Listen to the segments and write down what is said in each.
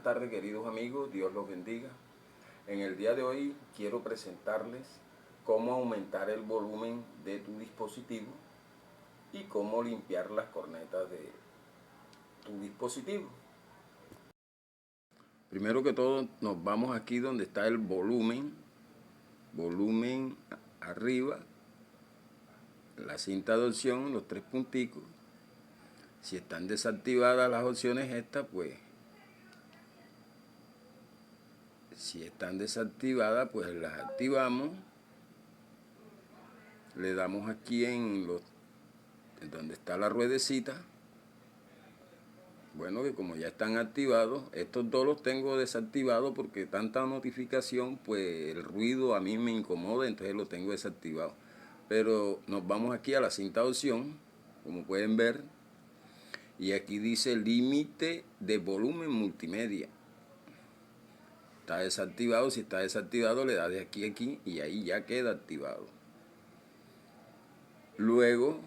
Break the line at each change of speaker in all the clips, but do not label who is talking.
Buenas tardes, queridos amigos, Dios los bendiga. En el día de hoy quiero presentarles cómo aumentar el volumen de tu dispositivo y cómo limpiar las cornetas de tu dispositivo. Primero que todo nos vamos aquí donde está el volumen arriba, la cinta de opción, los tres punticos. Si están desactivadas las opciones estas, pues si están desactivadas, pues las activamos. Le damos aquí en donde está la ruedecita. Bueno, que como ya están activados, estos dos los tengo desactivados porque tanta notificación, pues el ruido a mí me incomoda, entonces lo tengo desactivado. Pero nos vamos aquí a la cinta de opción, como pueden ver, y aquí dice límite de volumen multimedia. Está desactivado, si está desactivado le da de aquí a aquí y ahí ya queda activado. Luego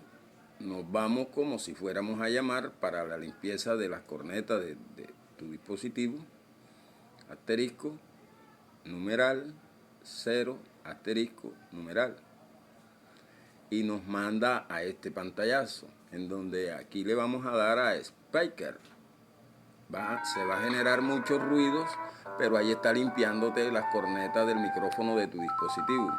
nos vamos como si fuéramos a llamar para la limpieza de las cornetas de tu dispositivo. Asterisco, numeral, 0, asterisco, numeral. Y nos manda a este pantallazo, en donde aquí le vamos a dar a Speaker. Se va a generar muchos ruidos, pero ahí está limpiándote las cornetas del micrófono de tu dispositivo.